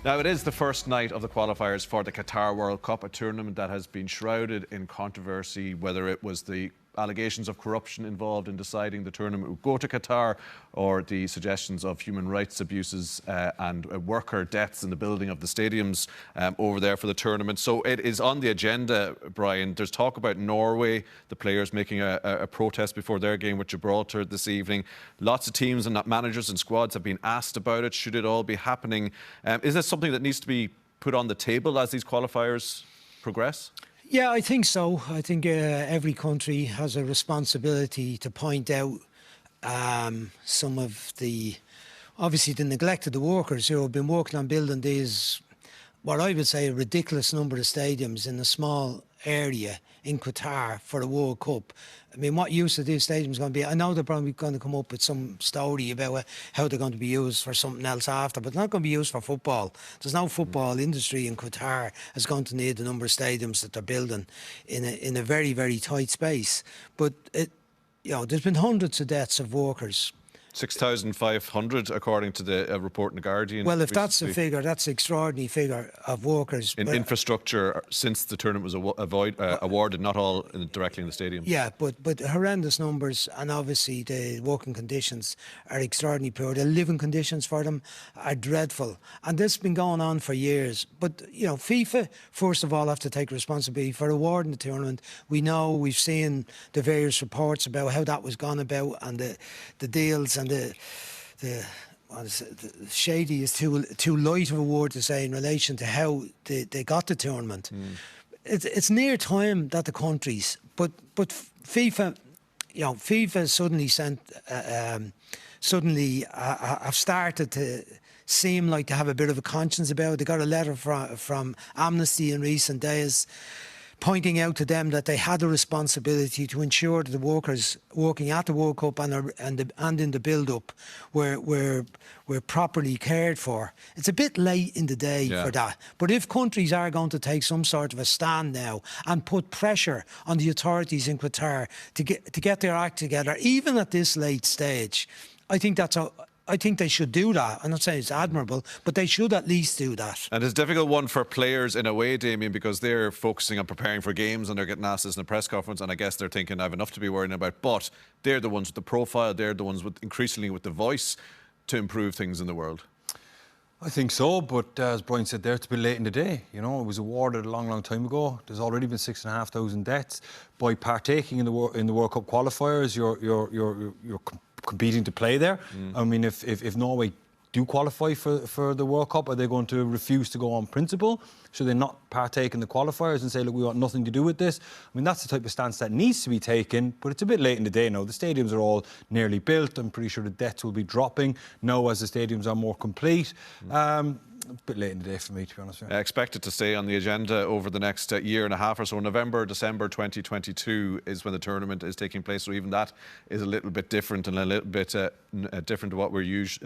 Now, it is the first night of the qualifiers for the Qatar World Cup, a tournament that has been shrouded in controversy, whether it was the allegations of corruption involved in deciding the tournament would go to Qatar, or the suggestions of human rights abuses and worker deaths in the building of the stadiums over there for the tournament. So it is on the agenda, Brian. There's talk about Norway, the players making a protest before their game with Gibraltar this evening. Lots of teams and managers and squads have been asked about it. Should it all be happening? Is this something that needs to be put on the table as these qualifiers progress? Yeah, I think so. I think every country has a responsibility to point out some of obviously the neglect of the workers who have been working on building these, what I would say, a ridiculous number of stadiums in a small area in Qatar for the World Cup. I mean, what use are these stadiums going to be? I know they're probably going to come up with some story about how they're going to be used for something else after, but they're not going to be used for football. There's no football industry in Qatar is going to need the number of stadiums that they're building in a very, very tight space. But there's been hundreds of deaths of workers. 6,500, according to the report in The Guardian. Well, if that's the figure, that's an extraordinary figure of workers. In infrastructure since the tournament was awarded, not all directly in the stadium. Yeah, but horrendous numbers, and obviously the working conditions are extraordinarily poor. The living conditions for them are dreadful. And this has been going on for years. But, FIFA, first of all, have to take responsibility for awarding the tournament. We've seen the various reports about how that was gone about, and the deals, and the shady is too light of a word to say in relation to how they got the tournament. It's near time that the countries, but FIFA, suddenly have started to seem like to have a bit of a conscience about it. They got a letter from Amnesty in recent days, pointing out to them that they had a responsibility to ensure that the workers working at the World Cup and in the build-up were properly cared for. It's a bit late in the day for that. But if countries are going to take some sort of a stand now and put pressure on the authorities in Qatar to get their act together, even at this late stage, I think they should do that. I'm not saying it's admirable, but they should at least do that. And it's a difficult one for players in a way, Damien, because they're focusing on preparing for games and they're getting asked this in a press conference, and I guess they're thinking, I have enough to be worrying about. But they're the ones with the profile, they're the ones increasingly with the voice to improve things in the world. I think so, but as Brian said there, it's a bit late in the day. It was awarded a long, long time ago. There's already been 6,500 deaths. By partaking in the World Cup qualifiers, you're competing to play there. I mean, if Norway do qualify for the World Cup, are they going to refuse to go on principle? Should they not partake in the qualifiers and say, look, we want nothing to do with this? I mean, that's the type of stance that needs to be taken, but it's a bit late in the day now. The stadiums are all nearly built. I'm pretty sure the debts will be dropping now as the stadiums are more complete. A bit late in the day for me, to be honest with you. Expected to stay on the agenda over the next year and a half or so. November, December 2022 is when the tournament is taking place, so even that is a little bit different and a little bit different to what we're used